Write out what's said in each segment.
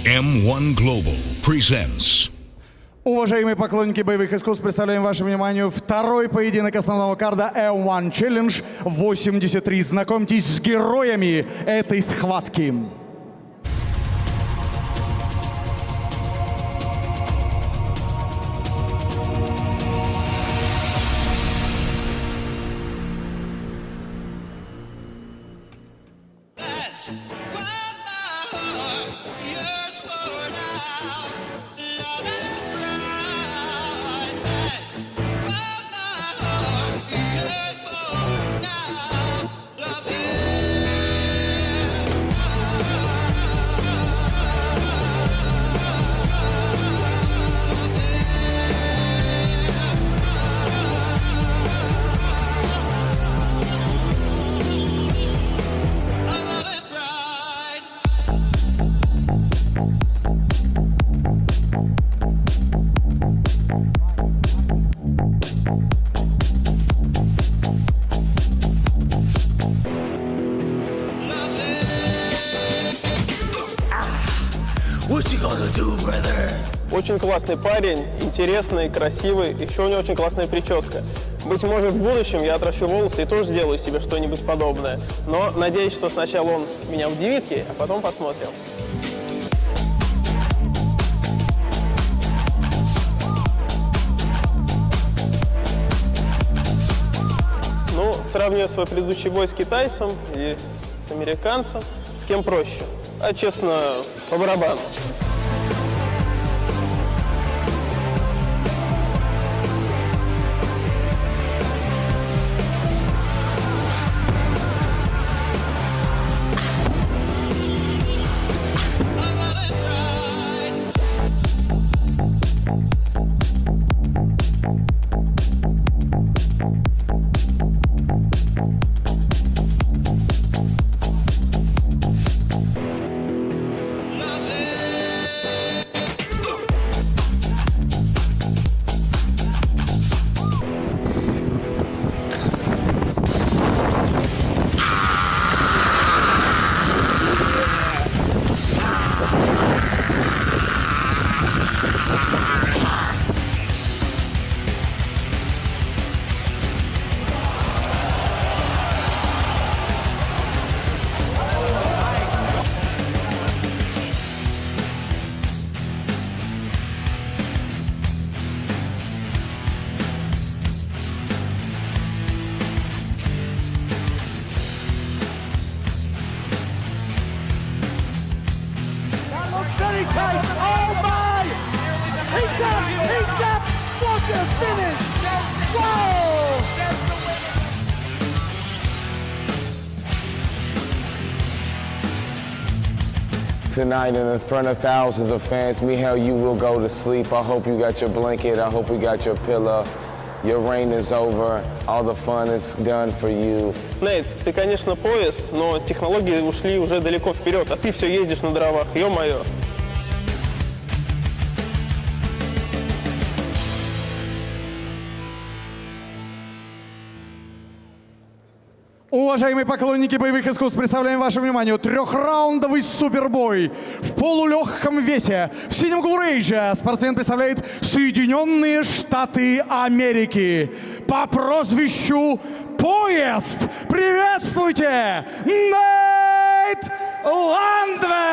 M-1 Global presents. Уважаемые поклонники боевых искусств, представляем вашему вниманию второй поединок основного карда M-1 Challenge 83. Знакомьтесь с героями этой схватки. Очень классный парень, интересный, красивый, еще у него очень классная прическа. Быть может, в будущем я отращу волосы и тоже сделаю себе что-нибудь подобное. Но надеюсь, что сначала он меня удивит, а потом посмотрим. Ну, сравнивая свой предыдущий бой с китайцем и с американцем, с кем проще? А честно, по барабану. Oh my! He tapped! What a finish! Whoa! Tonight in front of thousands of fans, Mikhail, you will go to sleep. I hope you got your blanket. I hope you got your pillow. Your reign is over. All the fun is done for you. Нейт, ты, конечно, поезд, но технологии ушли уже далеко вперед, а ты все ездишь на дровах. Ё-моё! Уважаемые поклонники боевых искусств, представляем вашему вниманию трехраундовый супербой в полулегком весе. В синем углу рейджа спортсмен представляет Соединенные Штаты Америки по прозвищу Поезд. Приветствуйте, Нейт Landwehr!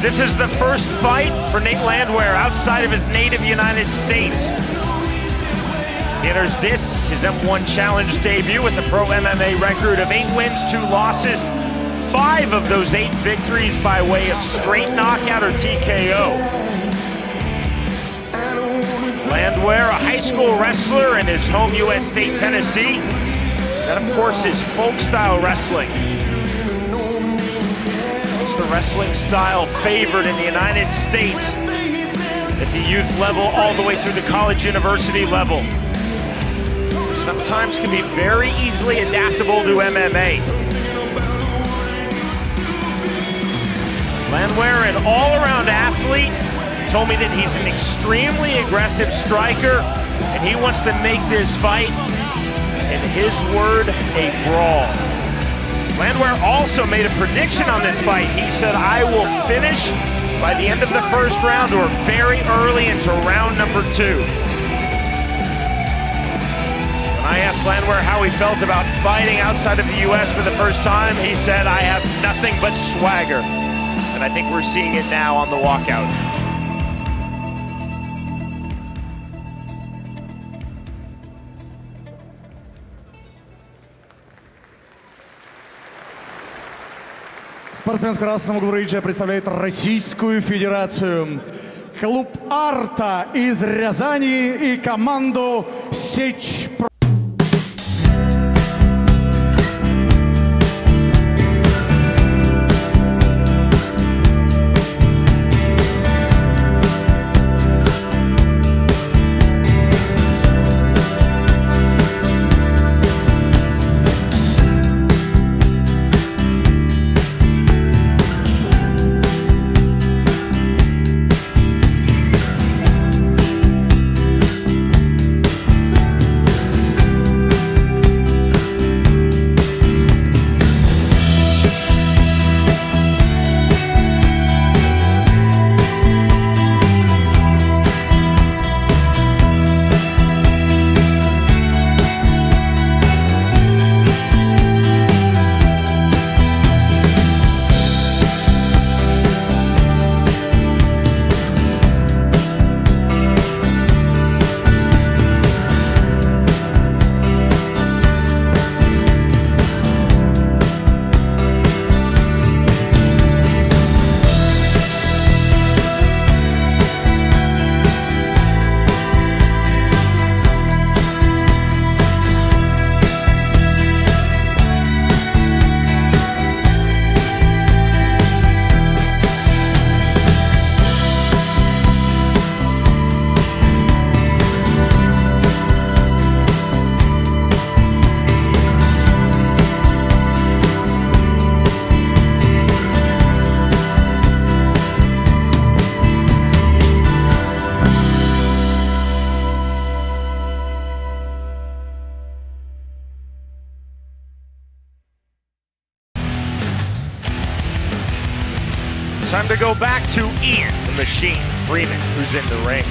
This is the first fight for Nate Landwehr outside of his native United States. He enters this, his M-1 Challenge debut, with a pro MMA record of 8 wins, 2 losses. 5 of those 8 victories by way of straight knockout or TKO. Landwehr, a high school wrestler in his home U.S. state, Tennessee. Then, of course, his folk-style wrestling. It's the wrestling style favored in the United States at the youth level all the way through the college university level. Sometimes can be very easily adaptable to MMA. Landwehr, an all-around athlete, told me that he's an extremely aggressive striker, and he wants to make this fight, in his word, a brawl. Landwehr also made a prediction on this fight. He said, I will finish by the end of the first round or very early into round number 2. When I asked Landwehr how he felt about fighting outside of the US for the first time, he said, I have nothing but swagger. And I think we're seeing it now on the walkout. Спортсмен в красном углу ринга представляет Российскую Федерацию. Клуб «Арта» из Рязани и команду «Сечь». Time to go back to Ian, the Machine Freeman, who's in the ring.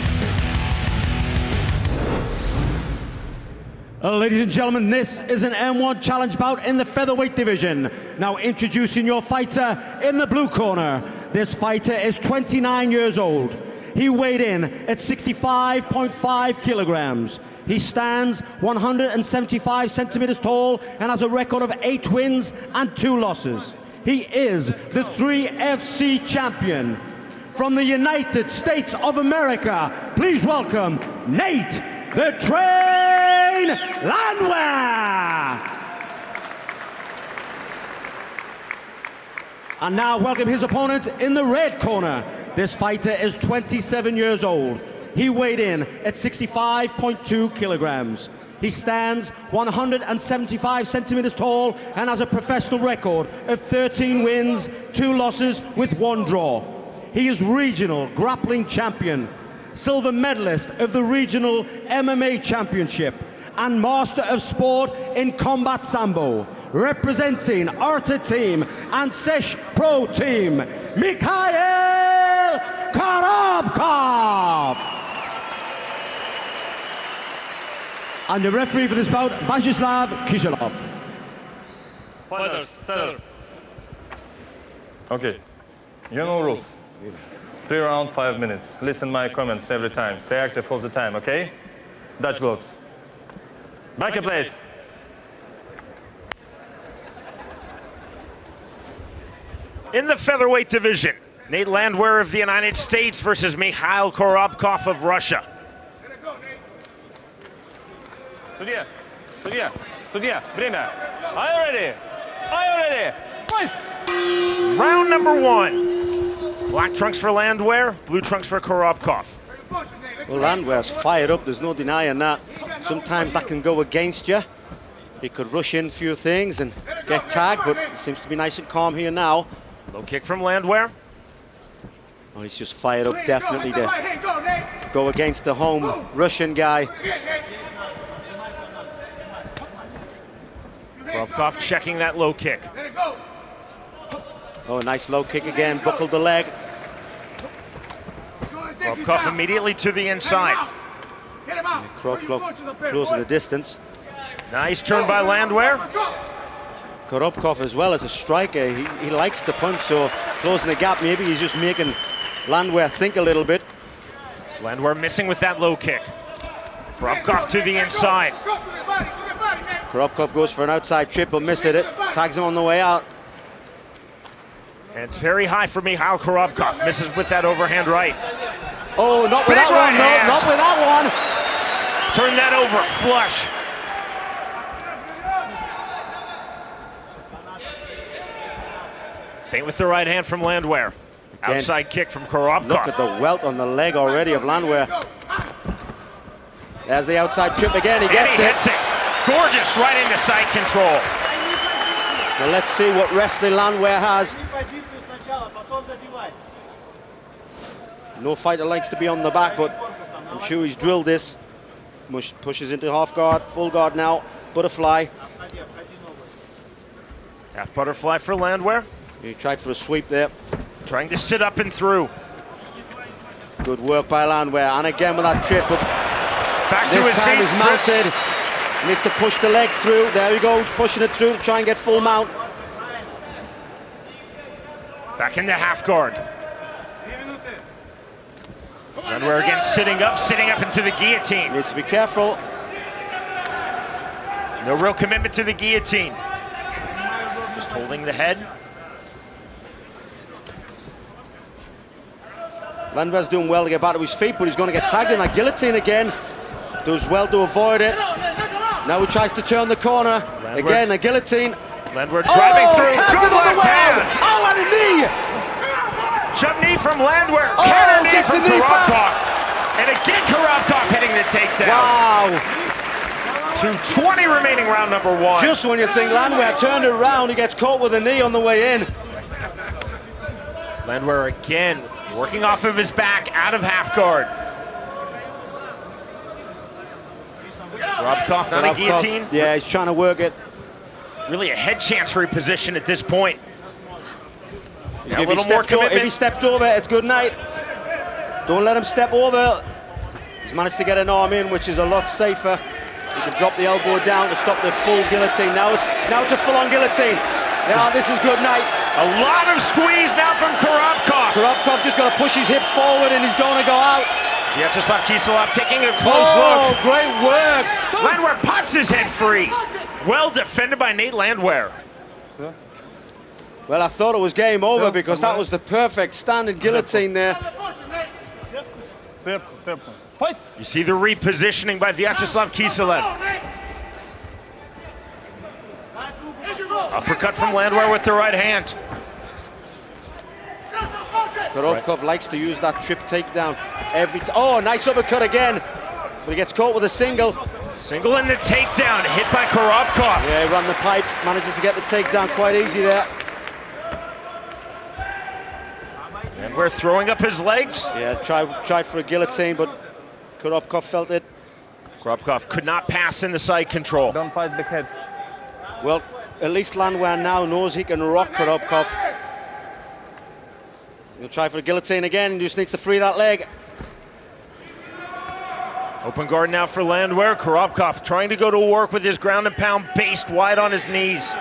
Ladies and gentlemen, this is an M1 challenge bout in the featherweight division. Now introducing your fighter in the blue corner. This fighter is 29 years old. He weighed in at 65.5 kilograms. He stands 175 centimeters tall and has a record of 8 wins and 2 losses. He is the 3FC champion. From the United States of America, please welcome Nate the Train Landwehr. And now welcome his opponent in the red corner. This fighter is 27 years old. He weighed in at 65.2 kilograms. He stands 175 centimeters tall and has a professional record of 13 wins, 2 losses with 1 draw. He is regional grappling champion, silver medalist of the regional MMA championship, and master of sport in combat sambo. Representing Arta team and Sesh Pro team, Mikhail Korobkov. And the referee for this bout, Vyacheslav Kishelov. Fighters, settle. Okay, you know rules. 3 rounds, 5 minutes. Listen my comments every time. Stay active all the time, okay? Dutch gloves. Back in place. In the featherweight division, Nate Landwehr of the United States versus Mikhail Korobkov of Russia. Судья, судья, судья, время. Are you ready? Are you ready? Fight! Round number 1. Black trunks for Landwehr, blue trunks for Korobkov. Well, Landwehr's fired up, there's no denying that. Sometimes that can go against you. He could rush in a few things and get tagged, but he seems to be nice and calm here now. Low kick from Landwehr. Oh, he's just fired up definitely to go against the home Russian guy. Korobkov checking that low kick. Oh, nice low kick again, buckled the leg. Korobkov immediately to the inside. Korobkov closing the distance. Nice turn by Landwehr. Korobkov as well as a striker, he likes to punch, so closing the gap, maybe he's just making Landwehr think a little bit. Landwehr missing with that low kick. Korobkov to the inside. Korobkov goes for an outside triple, misses it, tags him on the way out. And it's very high for Mikhail Korobkov. Misses with that overhand right. Oh, not with Big that one, right hand. no, not with that one. Turn that over, flush. Feint with the right hand from Landwehr. Again, outside kick from Korobkov. Look at the welt on the leg already of Landwehr. There's the outside trip again, he gets and he hits it. Gorgeous right into side control. Well, let's see what wrestling Landwehr has. No fighter likes to be on the back, but I'm sure he's drilled this. Pushes into half guard, full guard now, butterfly. Half butterfly for Landwehr. He tried for a sweep there. Trying to sit up and through. Good work by Landwehr, and again with that trip, but back to this his time feet. he's mounted. Needs to push the leg through. There we go, pushing it through to try and get full mount. Back into half guard. Landwehr again sitting up into the guillotine. Needs to be careful. No real commitment to the guillotine. Just holding the head. Landwehr's doing well to get back to his feet, but he's going to get tagged in that guillotine again. Does well to avoid it. Now he tries to turn the corner. Again, a guillotine. Landwehr driving through. Tags Good it on the left way hand. out. Oh, and a knee. Jump knee from Landwehr. Oh, Counter knee gets from a knee back. Korobkov. And again, Korobkov hitting the takedown. Wow. 2:20 remaining round number 1. Just when you think Landwehr turned it around, he gets caught with a knee on the way in. Landwehr again working off of his back, out of half guard. Korobkov not a guillotine. Yeah, he's trying to work it. Really a head chancery position at this point. Now a If he, little more commitment. if he steps over, it's good night. Don't let him step over. He's managed to get an arm in, which is a lot safer. He can drop the elbow down to stop the full guillotine. Now it's a full-on guillotine. Now this is good night. A lot of squeeze now from Korobkov. Korobkov just got to push his hips forward and he's going to go out. Vyacheslav Kiselov taking a close look. Great work. Landwehr pops his head free. Well defended by Nate Landwehr. Well, I thought it was game over because that was the perfect standing guillotine there. Fight! You see the repositioning by Vyacheslav Kiselov. Uppercut from Landwehr with the right hand. Korobkov likes to use that trip takedown every time. Oh, nice uppercut again. But he gets caught with a single. Single in the takedown, hit by Korobkov. Yeah, he ran the pipe, manages to get the takedown quite easy there. And we're throwing up his legs. Yeah, tried for a guillotine, but Korobkov felt it. Korobkov could not pass in the side control. Don't fight big head. Well, at least Landwehr now knows he can rock Korobkov. He'll try for the guillotine again, and just needs to free that leg. Open guard now for Landwehr. Korobkov trying to go to work with his ground and pound based wide on his knees.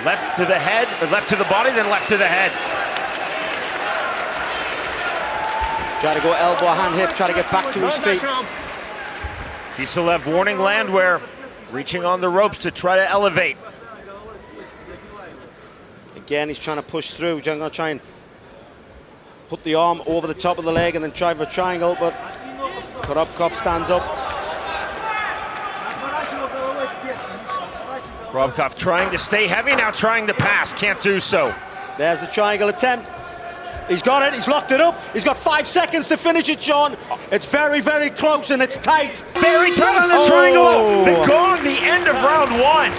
Left to the head, or left to the body, then left to the head. Try to go elbow, hand, hip, try to get back to his feet. Kiselev warning Landwehr, reaching on the ropes to try to elevate. Again, he's trying to push through. He's going to try and put the arm over the top of the leg and then try for a triangle, but Korobkov stands up. Korobkov trying to stay heavy, now trying to pass, can't do so. There's the triangle attempt. He's got it, he's locked it up. He's got 5 seconds to finish it, Sean. It's very, very close and it's tight. Very tight on the triangle. The gong, the end of round 1.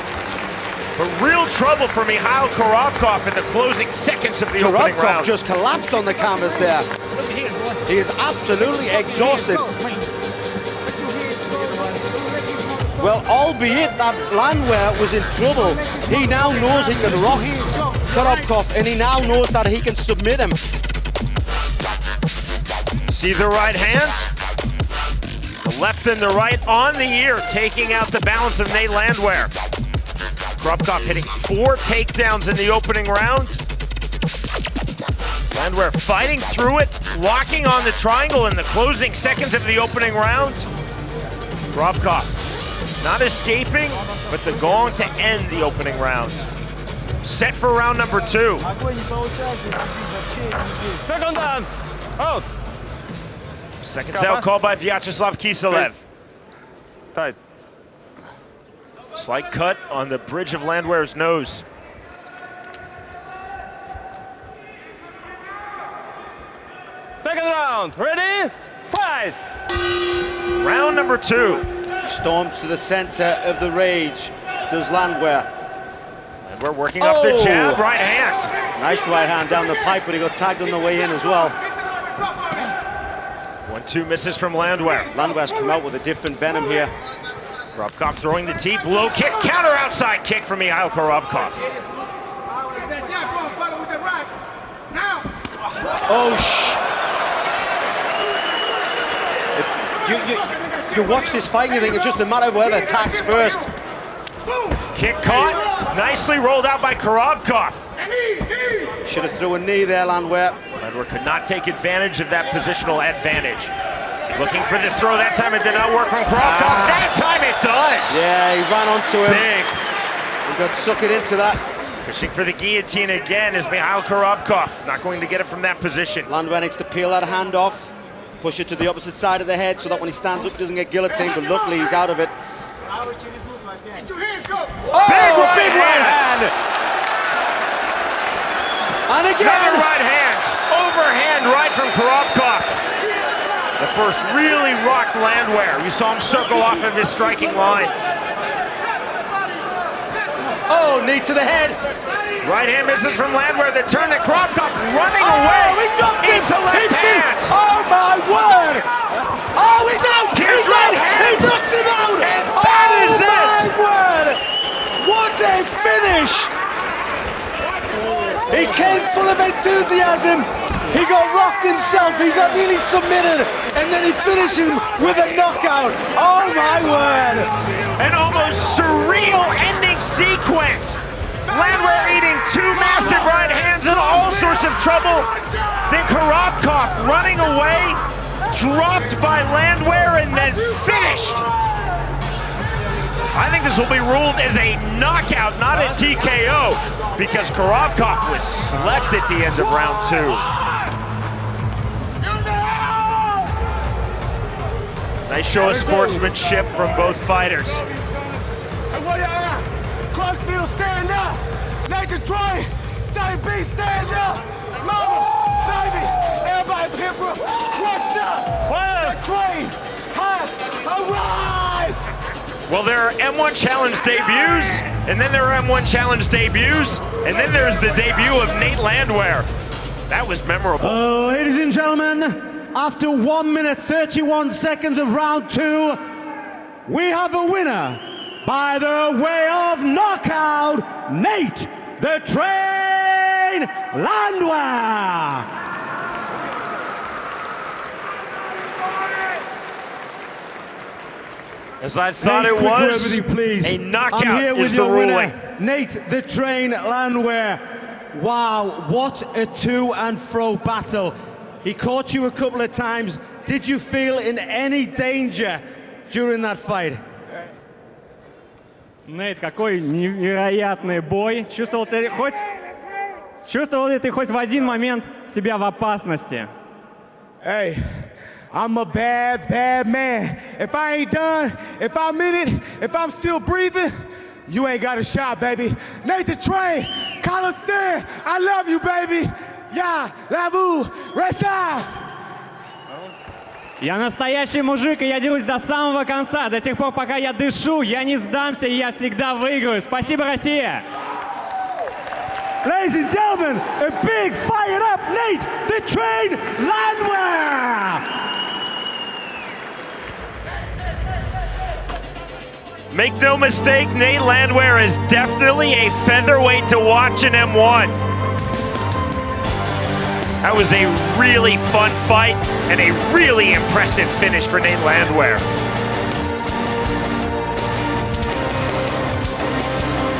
But real trouble for Mikhail Korobkov in the closing seconds of the opening round. Korobkov just collapsed on the canvas there. He is absolutely exhausted. Well, albeit that Landwehr was in trouble, he now knows he can rock Korobkov, and he now knows that he can submit him. See the right hand? The left and the right on the ear, taking out the balance of Nate Landwehr. Korobkov hitting 4 takedowns in the opening round. Landwehr fighting through it, locking on the triangle in the closing seconds of the opening round. Korobkov not escaping, but the gong to end the opening round. Set for round number 2. Second down. Out. Seconds out called by Vyacheslav Kiselev. Tight. Slight cut on the bridge of Landwehr's nose. Second round. Ready? Fight. Round number 2. Storms to the center of the rage. Does Landwehr. And we're working off the jab, right hand. Nice right hand down the pipe, but he got tagged on the way in as well. 1-2 misses from Landwehr. Landwehr's come out with a different venom here. Korobkov throwing the deep low kick, counter outside kick from Mikhail Korobkov. You watch this fight and you think it's just a matter of whoever attacks first. Kick caught, nicely rolled out by Korobkov. Should have threw a knee there, Landwehr. Landwehr could not take advantage of that positional advantage. Looking for the throw, that time it did not work from Korobkov. That time it does! Yeah, he ran onto him. Big. He got suckered into that. Fishing for the guillotine again is Mikhail Korobkov. Not going to get it from that position. Landwehr needs to peel that hand off, push it to the opposite side of the head so that when he stands up he doesn't get guillotined, but luckily he's out of it. Big right hand! And again! Another right hand! Overhand right from Korobkov. The first really rocked Landwehr. You saw him circle off of his striking line. Oh, knee to the head. Right hand misses from Landwehr. The turn that Korobkov running away. He dropped it. It's a left hand. Oh my word! Oh, he's out! Here's He's right out! hand. He knocks him out! And that is it! My word! What a finish! He came full of enthusiasm. He got rocked himself. He got nearly submitted, and then he finished him with a knockout. Oh my word! An almost surreal ending sequence. Landwehr eating 2 massive right hands in all sorts of trouble. Then Korobkov running away, dropped by Landwehr, and then finished. I think this will be ruled as a knockout, not a TKO, because Korobkov was slept at the end of round 2. Nice show of sportsmanship from both fighters. Clarksville, stand up! Nate Detroit, St. B, stand up! Mama, baby, everybody, Pippa, what's up? Train, Haas, all right! Well, there are M-1 Challenge debuts, and then there are M-1 Challenge debuts, and then there's the debut of Nate Landwehr. That was memorable. Ladies and gentlemen, after 1 minute 31 seconds of round 2, we have a winner by the way of knockout, Nate the Train Landwehr. As I thought it was, a knockout is the ruling. Nate the Train Landwehr. Wow, what a to and fro battle. He caught you a couple of times. Did you feel in any danger during that fight? Нейт, какой невероятный бой. Чувствовал ли ты хоть в один момент себя в опасности? Hey, I'm a bad, bad man. If I ain't done, if I'm in it, if I'm still breathing, you ain't got a shot, baby. Nate the Train, Colister, I love you, baby. Yeah, Lavu, Resa. Я настоящий мужик, и я дерусь до самого конца. До тех пор, пока я дышу, я не сдамся, и я всегда выиграю. Спасибо, Россия! Ladies and gentlemen, a big fired up Nate the Train Landwehr! Make no mistake, Nate Landwehr is definitely a featherweight to watch in M1. That was a really fun fight and a really impressive finish for Nate Landwehr.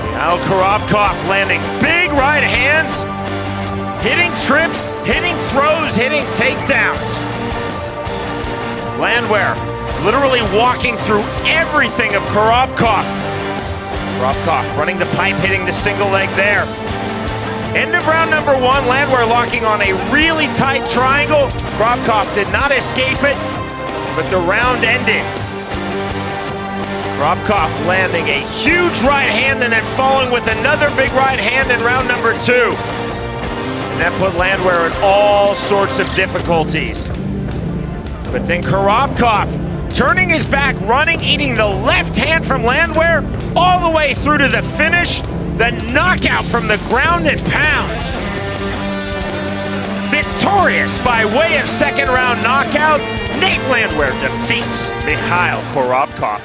Mikhail Korobkov landing big right hands, hitting trips, hitting throws, hitting takedowns. Landwehr literally walking through everything of Korobkov. Korobkov running the pipe, hitting the single leg there. End of round number one, Landwehr locking on a really tight triangle. Korobkov did not escape it, but the round ended. Korobkov landing a huge right hand and then following with another big right hand in round number two. And that put Landwehr in all sorts of difficulties. But then Korobkov turning his back, running, eating the left hand from Landwehr all the way through to the finish. The knockout from the ground and pound. Victorious by way of second round knockout, Nate Landwehr defeats Mikhail Korobkov.